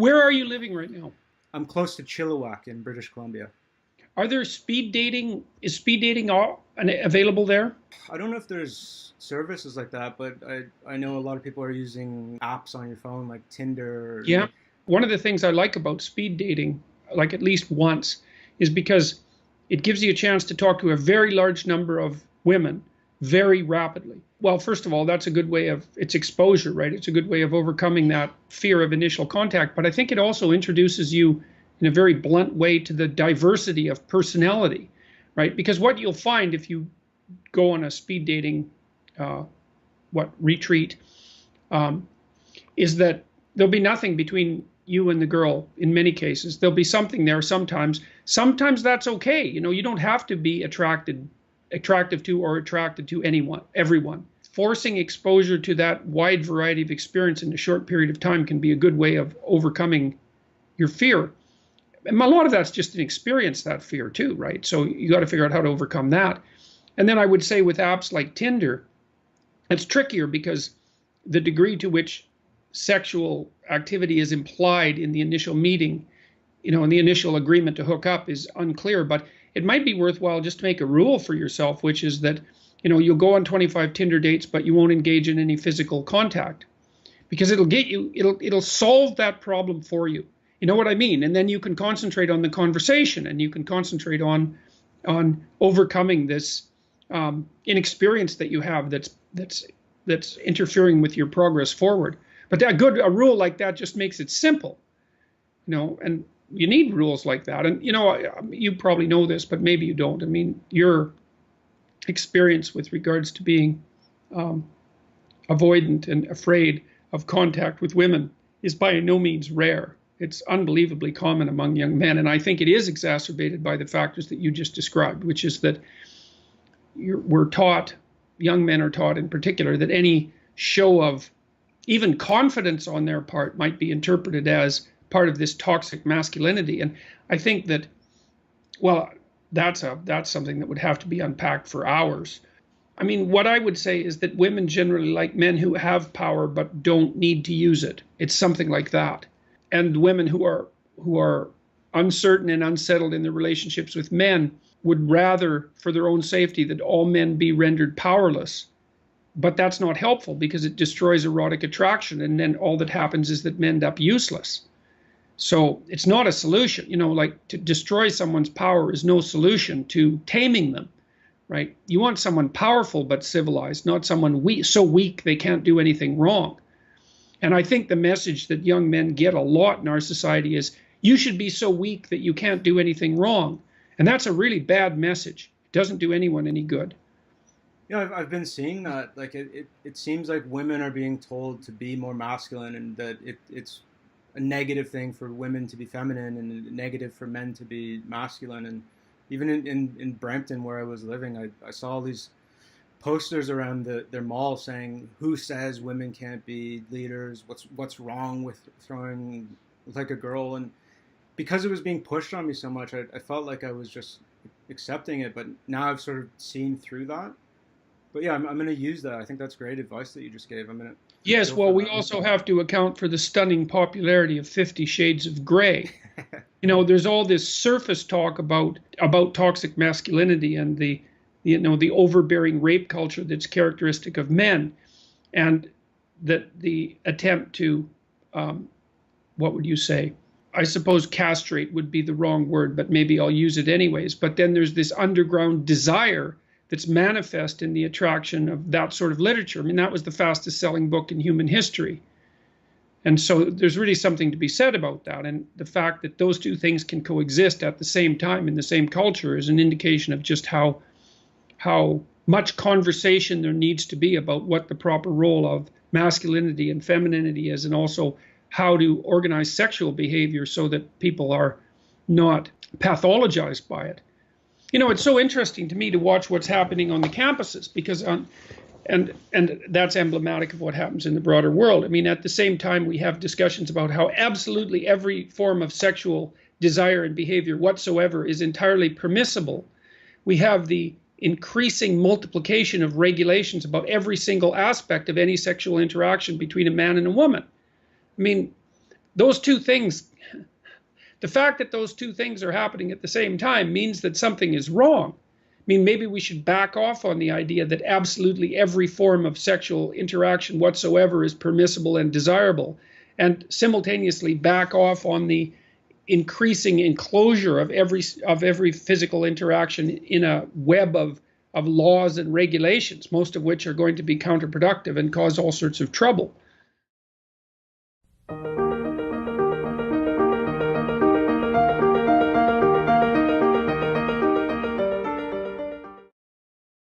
Where are you living right now? I'm close to Chilliwack in British Columbia. Are there speed dating? Is speed dating available there? I don't know if there's services like that, but I know a lot of people are using apps on your phone like Tinder. Yeah. One of the things I like about speed dating, like at least once, is because it gives you a chance to talk to a very large number of women very rapidly. Well, first of all, that's a good way of it's exposure, right? It's a good way of overcoming that fear of initial contact. But I think it also introduces you in a very blunt way to the diversity of personality, right? Because what you'll find if you go on a speed dating retreat is that there'll be nothing between you and the girl in many cases. There'll be something there sometimes. Sometimes that's okay. You don't have to be attractive to or attracted to everyone. Forcing exposure to that wide variety of experience in a short period of time can be a good way of overcoming your fear. And a lot of that's just an experience, that fear too, right? So you got to figure out how to overcome that. And then I would say with apps like Tinder, it's trickier because the degree to which sexual activity is implied in the initial meeting, in the initial agreement to hook up is unclear. But it might be worthwhile just to make a rule for yourself, which is that, you'll go on 25 Tinder dates, but you won't engage in any physical contact because it'll solve that problem for you. You know what I mean? And then you can concentrate on the conversation and you can concentrate on overcoming this inexperience that you have that's interfering with your progress forward. But a rule like that just makes it simple, and you need rules like that. And, you probably know this, but maybe you don't. I mean, your experience with regards to being avoidant and afraid of contact with women is by no means rare. It's unbelievably common among young men. And I think it is exacerbated by the factors that you just described, which is that young men are taught in particular, that any show of even confidence on their part might be interpreted as part of this toxic masculinity. And I think that, well, that's something that would have to be unpacked for hours. I mean, what I would say is that women generally like men who have power but don't need to use it. It's something like that. And women who are uncertain and unsettled in their relationships with men would rather, for their own safety, that all men be rendered powerless. But that's not helpful because it destroys erotic attraction, and then all that happens is that men end up useless. So it's not a solution. Like to destroy someone's power is no solution to taming them, right? You want someone powerful but civilized, not someone so weak they can't do anything wrong. And I think the message that young men get a lot in our society is, you should be so weak that you can't do anything wrong. And that's a really bad message. It doesn't do anyone any good. Yeah, I've been seeing that. Like it seems like women are being told to be more masculine, and that it's a negative thing for women to be feminine and a negative for men to be masculine. And even in Brampton, where I was living, I saw all these posters around their mall saying, "Who says women can't be leaders? What's wrong with throwing like a girl?" And because it was being pushed on me so much, I felt like I was just accepting it. But now I've sort of seen through that. But yeah, I'm going to use that. I think that's great advice that you just gave. Yes, well, we also have to account for the stunning popularity of 50 Shades of Grey. There's all this surface talk about toxic masculinity and the overbearing rape culture that's characteristic of men, and that the attempt to, what would you say? I suppose castrate would be the wrong word, but maybe I'll use it anyways. But then there's this underground desire that's manifest in the attraction of that sort of literature. I mean, that was the fastest selling book in human history. And so there's really something to be said about that. And the fact that those two things can coexist at the same time in the same culture is an indication of just how much conversation there needs to be about what the proper role of masculinity and femininity is, and also how to organize sexual behavior so that people are not pathologized by it. It's so interesting to me to watch what's happening on the campuses, because and that's emblematic of what happens in the broader world. I mean, at the same time, we have discussions about how absolutely every form of sexual desire and behavior whatsoever is entirely permissible. We have the increasing multiplication of regulations about every single aspect of any sexual interaction between a man and a woman. I mean, those two things, the fact that those two things are happening at the same time means that something is wrong. I mean, maybe we should back off on the idea that absolutely every form of sexual interaction whatsoever is permissible and desirable, and simultaneously back off on the increasing enclosure of every physical interaction in a web of laws and regulations, most of which are going to be counterproductive and cause all sorts of trouble.